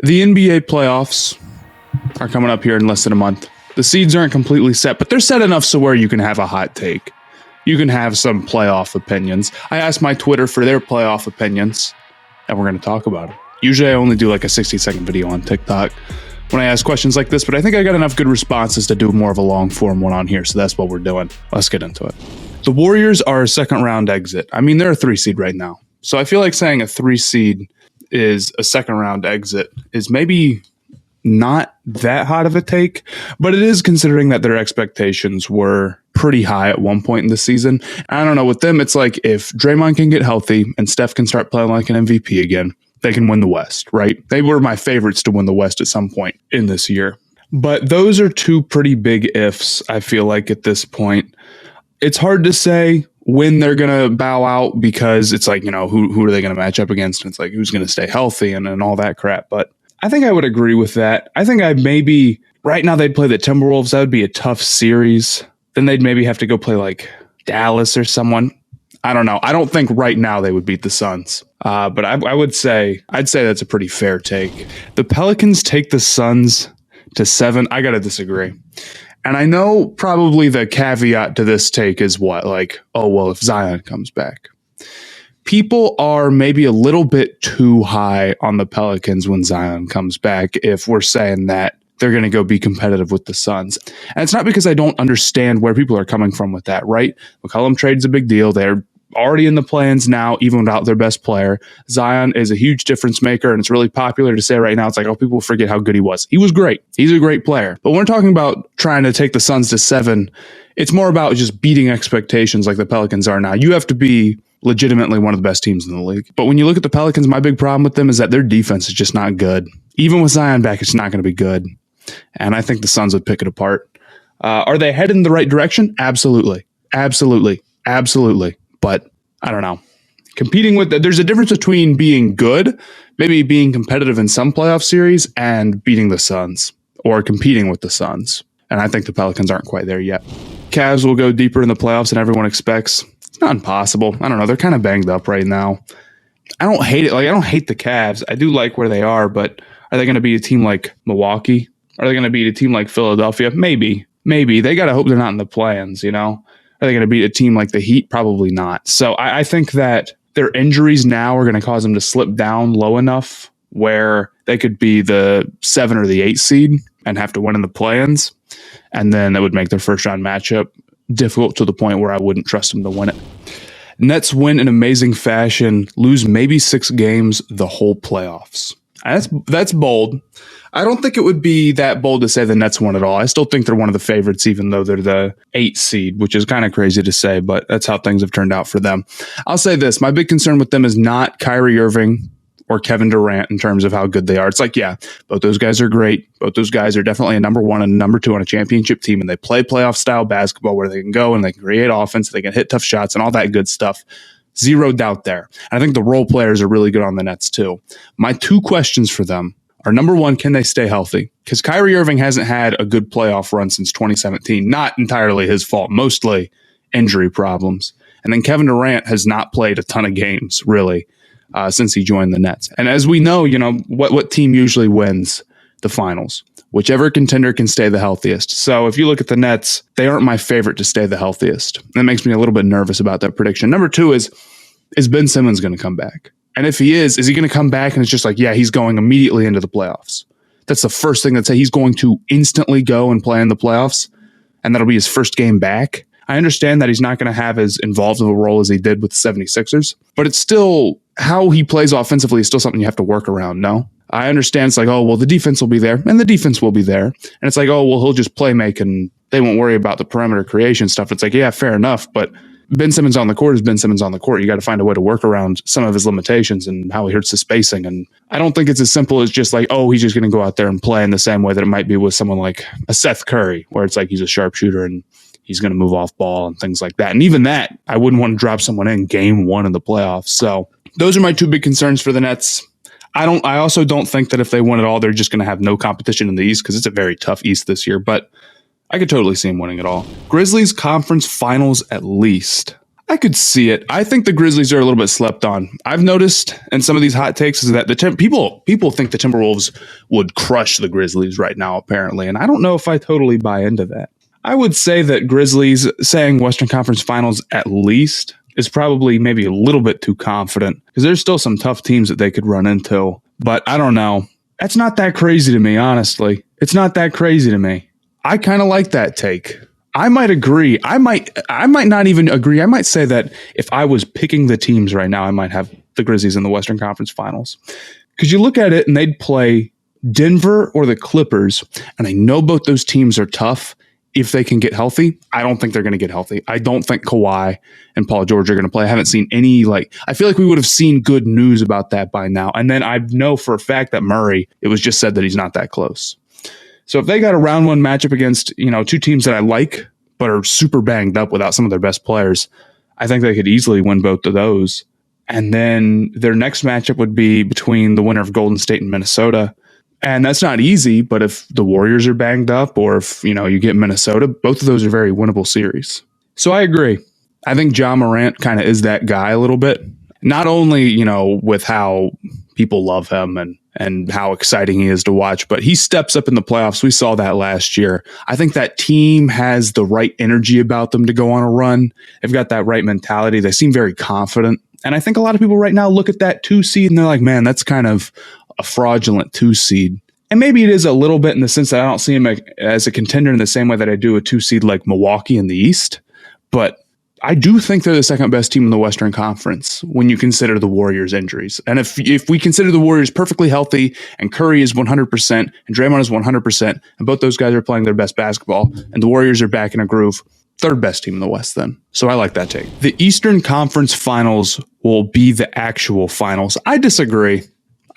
The NBA playoffs are coming up here in less than a month. The seeds aren't completely set, but they're set enough so where you can have a hot take. You can have some playoff opinions. I asked my Twitter for their playoff opinions, and we're going to talk about it. Usually I only do like a 60-second video on TikTok when I ask questions like this, but I think I got enough good responses to do more of a long-form one on here, so that's what we're doing. Let's get into it. The Warriors are a second-round exit. I mean, they're a 3 seed right now. So I feel like saying a 3 seed is a second-round exit is maybe not that hot of a take, but it is considering that their expectations were pretty high at one point in the season. I don't know, with them, it's like if Draymond can get healthy and Steph can start playing like an MVP again, they can win the West, right? They were my favorites to win the West at some point in this year. But those are two pretty big ifs, I feel like, at this point. It's hard to say when they're going to bow out because it's like, you know, who are they going to match up against? And it's like, who's going to stay healthy and all that crap. But I think I would agree with that. I think right now they'd play the Timberwolves. That would be a tough series. Then they'd maybe have to go play like Dallas or someone. I don't know. I don't think right now they would beat the Suns. But I'd say that's a pretty fair take. The Pelicans take the Suns to 7. I got to disagree. And I know probably the caveat to this take is what? Like, oh, well, if Zion comes back. People are maybe a little bit too high on the Pelicans when Zion comes back if we're saying that they're going to go be competitive with the Suns. And it's not because I don't understand where people are coming from with that, right? McCollum trade's a big deal. They're already in the plans now, even without their best player. Zion is a huge difference maker, and it's really popular to say right now. It's like, oh, people forget how good he was. He was great. He's a great player. But when we're talking about trying to take the Suns to 7, it's more about just beating expectations like the Pelicans are now. You have to be legitimately one of the best teams in the league. But when you look at the Pelicans, my big problem with them is that their defense is just not good. Even with Zion back, it's not going to be good. And I think the Suns would pick it apart. Are they headed in the right direction? Absolutely. Absolutely. Absolutely. But I don't know. There's a difference between being good, maybe being competitive in some playoff series, and beating the Suns or competing with the Suns. And I think the Pelicans aren't quite there yet. Cavs will go deeper in the playoffs than everyone expects. It's not impossible. I don't know. They're kind of banged up right now. I don't hate it. Like, I don't hate the Cavs. I do like where they are, but are they going to beat a team like Milwaukee? Are they going to beat a team like Philadelphia? Maybe. They got to hope they're not in the plans, you know? Are they going to beat a team like the Heat? Probably not. So I think that their injuries now are going to cause them to slip down low enough where they could be the 7 or the 8 seed and have to win in the play-ins. And then that would make their first round matchup difficult to the point where I wouldn't trust them to win it. Nets win in amazing fashion, lose maybe 6 games the whole playoffs. That's bold. I don't think it would be that bold to say the Nets won it all. I still think they're one of the favorites, even though they're the 8 seed, which is kind of crazy to say, but that's how things have turned out for them. I'll say this. My big concern with them is not Kyrie Irving or Kevin Durant in terms of how good they are. It's like, yeah, both those guys are great. Both those guys are definitely a number 1 and number 2 on a championship team, and they play playoff style basketball where they can go and they can create offense, they can hit tough shots and all that good stuff. Zero doubt there. And I think the role players are really good on the Nets too. My 2 questions for them are, number 1, can they stay healthy? Because Kyrie Irving hasn't had a good playoff run since 2017. Not entirely his fault, mostly injury problems. And then Kevin Durant has not played a ton of games, really, since he joined the Nets. And as we know, you know, what team usually wins the finals? Whichever contender can stay the healthiest. So if you look at the Nets, they aren't my favorite to stay the healthiest. That makes me a little bit nervous about that prediction. Number 2 is Ben Simmons going to come back? And if he is he going to come back and it's just like, yeah, he's going immediately into the playoffs? That's the first thing that say he's going to instantly go and play in the playoffs, and that'll be his first game back. I understand that he's not going to have as involved of a role as he did with the 76ers, but it's still, how he plays offensively is still something you have to work around, no? I understand it's like, oh, well, the defense will be there, and the defense will be there. And it's like, oh, well, he'll just play make and they won't worry about the perimeter creation stuff. It's like, yeah, fair enough, but Ben Simmons on the court is Ben Simmons on the court. You got to find a way to work around some of his limitations and how he hurts the spacing. And I don't think it's as simple as just like, oh, he's just going to go out there and play in the same way that it might be with someone like a Seth Curry, where it's like he's a sharpshooter and he's going to move off ball and things like that. And even that, I wouldn't want to drop someone in game 1 of the playoffs. So those are my 2 big concerns for the Nets. I also don't think that if they win it all, they're just going to have no competition in the East, because it's a very tough East this year. But I could totally see him winning it all. Grizzlies conference finals at least. I could see it. I think the Grizzlies are a little bit slept on. I've noticed in some of these hot takes is that people think the Timberwolves would crush the Grizzlies right now, apparently, and I don't know if I totally buy into that. I would say that Grizzlies saying Western Conference Finals at least is probably maybe a little bit too confident because there's still some tough teams that they could run into. But I don't know. That's not that crazy to me, honestly. It's not that crazy to me. I kind of like that take. I might agree. I might not even agree. I might say that if I was picking the teams right now, I might have the Grizzlies in the Western Conference Finals. Because you look at it and they'd play Denver or the Clippers, and I know both those teams are tough if they can get healthy. I don't think they're going to get healthy. I don't think Kawhi and Paul George are going to play. I haven't seen any, I feel like we would have seen good news about that by now. And then I know for a fact that Murray, it was just said that he's not that close. So if they got a round one matchup against, two teams that I like, but are super banged up without some of their best players, I think they could easily win both of those. And then their next matchup would be between the winner of Golden State and Minnesota. And that's not easy, but if the Warriors are banged up or if, you get Minnesota, both of those are very winnable series. So I agree. I think Ja Morant kind of is that guy a little bit. Not only, with how people love him and how exciting he is to watch, but he steps up in the playoffs. We saw that last year. I think that team has the right energy about them to go on a run. They've got that right mentality. They seem very confident. And I think a lot of people right now look at that 2 seed and they're like, man, that's kind of a fraudulent 2 seed. And maybe it is a little bit in the sense that I don't see him as a contender in the same way that I do a 2 seed like Milwaukee in the East. But I do think they're the second best team in the Western Conference when you consider the Warriors' injuries. And if we consider the Warriors perfectly healthy and Curry is 100% and Draymond is 100% and both those guys are playing their best basketball and the Warriors are back in a groove, third best team in the West then. So I like that take. The Eastern Conference Finals will be the actual finals. I disagree.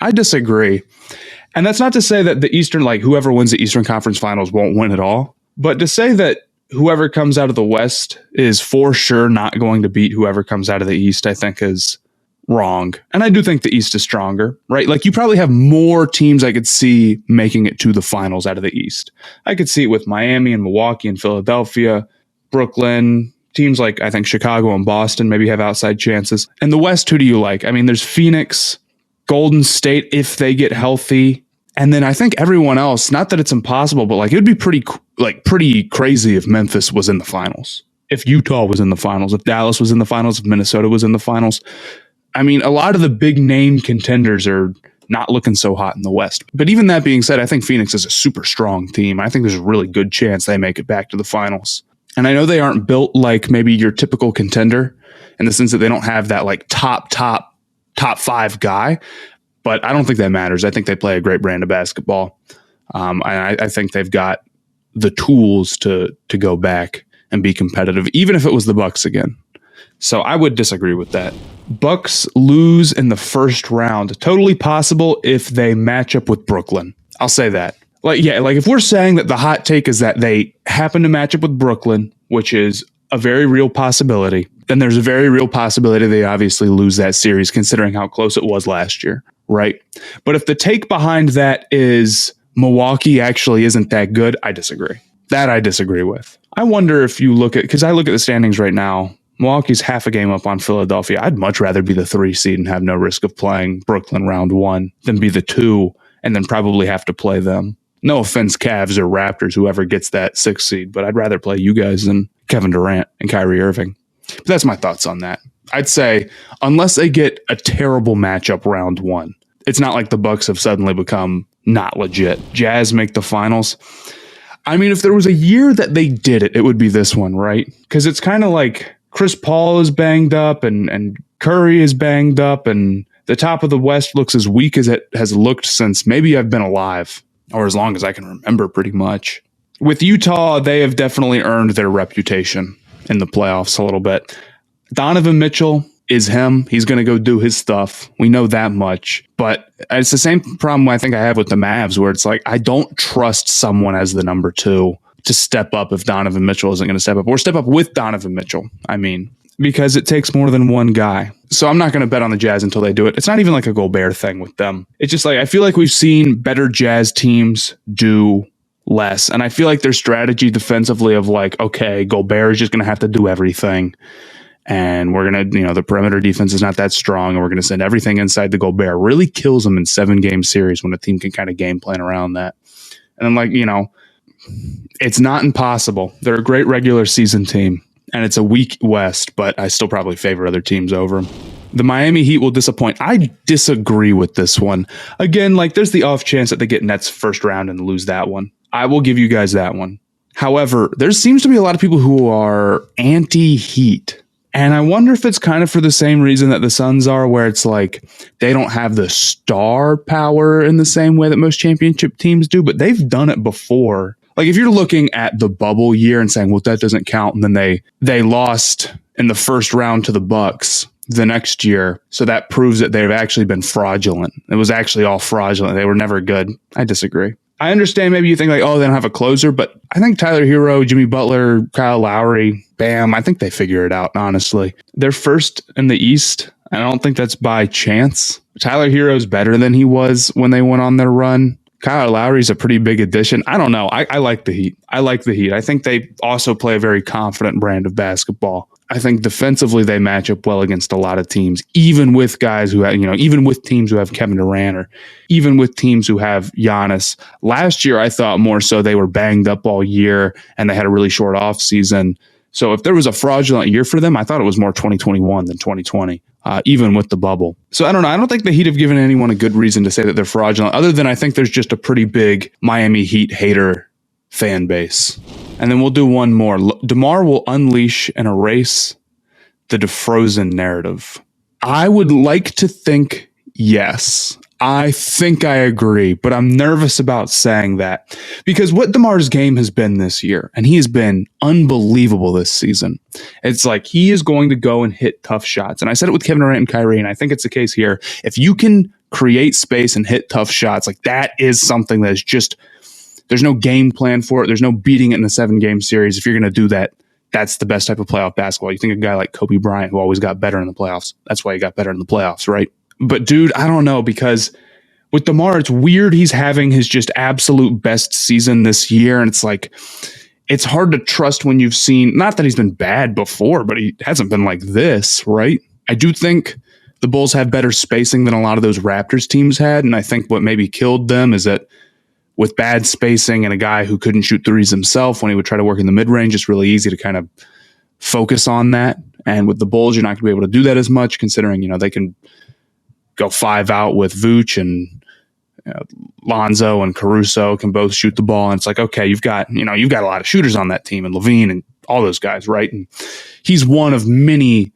And that's not to say that the Eastern, whoever wins the Eastern Conference Finals won't win at all. But to say that whoever comes out of the West is for sure not going to beat whoever comes out of the East, I think is wrong. And I do think the East is stronger, right? You probably have more teams I could see making it to the finals out of the East. I could see it with Miami and Milwaukee and Philadelphia, Brooklyn, teams like I think Chicago and Boston maybe have outside chances. And the West, who do you like? I mean, there's Phoenix, Golden State if they get healthy. And then I think everyone else, not that it's impossible, but it would be pretty crazy if Memphis was in the finals, if Utah was in the finals, if Dallas was in the finals, if Minnesota was in the finals. I mean, a lot of the big name contenders are not looking so hot in the West. But even that being said, I think Phoenix is a super strong team. I think there's a really good chance they make it back to the finals. And I know they aren't built like maybe your typical contender in the sense that they don't have that top 5 guy. But I don't think that matters. I think they play a great brand of basketball. I think they've got the tools to go back and be competitive, even if it was the Bucks again. So I would disagree with that. Bucks lose in the first round. Totally possible if they match up with Brooklyn. I'll say that. If we're saying that the hot take is that they happen to match up with Brooklyn, which is a very real possibility, then there's a very real possibility they obviously lose that series considering how close it was last year. Right. But if the take behind that is Milwaukee actually isn't that good, I disagree. That I disagree with. I wonder if you because I look at the standings right now, Milwaukee's half a game up on Philadelphia. I'd much rather be the 3 seed and have no risk of playing Brooklyn round 1 than be the 2 and then probably have to play them. No offense, Cavs or Raptors, whoever gets that 6 seed, but I'd rather play you guys than Kevin Durant and Kyrie Irving. But that's my thoughts on that. I'd say unless they get a terrible matchup round 1, it's not like the Bucks have suddenly become not legit. Jazz make the finals. I mean, if there was a year that they did it, it would be this one, right? Because it's kind of like Chris Paul is banged up and Curry is banged up and the top of the West looks as weak as it has looked since maybe I've been alive, or as long as I can remember pretty much. With Utah, they have definitely earned their reputation in the playoffs a little bit. Donovan Mitchell is him. He's going to go do his stuff. We know that much. But it's the same problem I think I have with the Mavs, where it's I don't trust someone as the number 2 to step up if Donovan Mitchell isn't going to step up, or step up with Donovan Mitchell. I mean, because it takes more than one guy. So I'm not going to bet on the Jazz until they do it. It's not even a Gobert thing with them. It's just I feel like we've seen better Jazz teams do less. And I feel like their strategy defensively of okay, Gobert is just going to have to do everything. and we're going to, the perimeter defense is not that strong, and we're going to send everything inside the Gobert. Really kills them in 7-game series when a team can kind of game plan around that. And I'm like, it's not impossible. They're a great regular season team, and it's a weak West, but I still probably favor other teams over them. The Miami Heat will disappoint. I disagree with this one. Again, there's the off chance that they get Nets first round and lose that one. I will give you guys that one. However, there seems to be a lot of people who are anti-Heat. And I wonder if it's kind of for the same reason that the Suns are, where it's they don't have the star power in the same way that most championship teams do, but they've done it before. If you're looking at the bubble year and saying, well, that doesn't count, and then they lost in the first round to the Bucks the next year, so that proves that they've actually been fraudulent. It was actually all fraudulent. They were never good. I disagree. I understand maybe you think they don't have a closer, but I think Tyler Hero, Jimmy Butler, Kyle Lowry, Bam, I think they figure it out, honestly. They're first in the East. I don't think that's by chance. Tyler Hero's better than he was when they went on their run. Kyle Lowry's a pretty big addition. I don't know. I like the Heat. I think they also play a very confident brand of basketball. I think defensively they match up well against a lot of teams, even with guys who have, even with teams who have Kevin Durant, or even with teams who have Giannis. Last year, I thought more so they were banged up all year and they had a really short off season. So if there was a fraudulent year for them, I thought it was more 2021 than 2020, even with the bubble. So I don't know. I don't think the Heat have given anyone a good reason to say that they're fraudulent, other than I think there's just a pretty big Miami Heat hater fan base. And then we'll do one more. DeMar will unleash and erase the DeFrozen narrative. I would like to think yes. I think I agree, but I'm nervous about saying that because what DeMar's game has been this year, and he has been unbelievable this season. It's he is going to go and hit tough shots. And I said it with Kevin Durant and Kyrie, and I think it's the case here. If you can create space and hit tough shots, that is something that is just, there's no game plan for it. There's no beating it in a 7-game series. If you're going to do that, that's the best type of playoff basketball. You think a guy like Kobe Bryant, who always got better in the playoffs. That's why he got better in the playoffs, right? But dude, I don't know, because with DeMar, it's weird. He's having his just absolute best season this year. And it's hard to trust when you've seen, not that he's been bad before, but he hasn't been like this, right? I do think the Bulls have better spacing than a lot of those Raptors teams had. And I think what maybe killed them is that with bad spacing and a guy who couldn't shoot threes himself, when he would try to work in the mid-range, it's really easy to kind of focus on that. And with the Bulls, you're not going to be able to do that as much, considering, they can go 5 out with Vooch, and Lonzo and Caruso can both shoot the ball. And it's okay, you've got a lot of shooters on that team, and Levine and all those guys, right? And he's one of many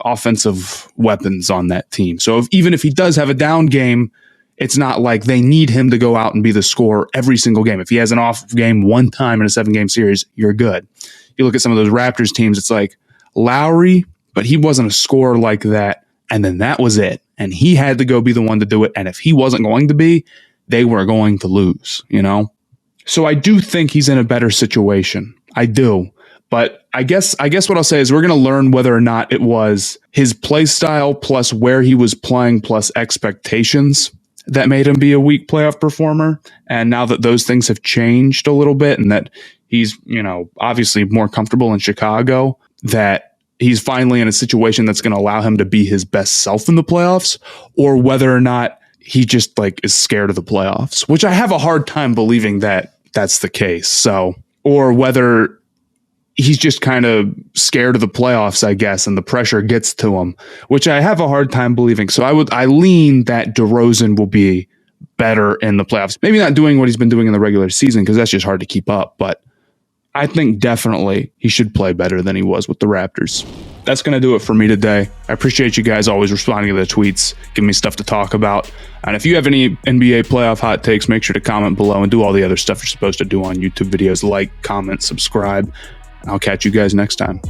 offensive weapons on that team. So even if he does have a down game, it's not like they need him to go out and be the scorer every single game. If he has an off game one time in a 7-game series, you're good. You look at some of those Raptors teams, it's Lowry, but he wasn't a scorer like that. And then that was it. And he had to go be the one to do it. And if he wasn't going to be, they were going to lose, So I do think he's in a better situation. I do. But I guess what I'll say is we're going to learn whether or not it was his play style plus where he was playing plus expectations that made him be a weak playoff performer. And now that those things have changed a little bit, and that he's, obviously more comfortable in Chicago, that he's finally in a situation that's going to allow him to be his best self in the playoffs, or whether or not he just is scared of the playoffs, which I have a hard time believing that that's the case. So, or whether he's just kind of scared of the playoffs, I guess, and the pressure gets to him, which I have a hard time believing. So I lean that DeRozan will be better in the playoffs. Maybe not doing what he's been doing in the regular season, because that's just hard to keep up. But I think definitely he should play better than he was with the Raptors. That's going to do it for me today. I appreciate you guys always responding to the tweets, giving me stuff to talk about. And if you have any NBA playoff hot takes, make sure to comment below and do all the other stuff you're supposed to do on YouTube videos, like, comment, subscribe. I'll catch you guys next time.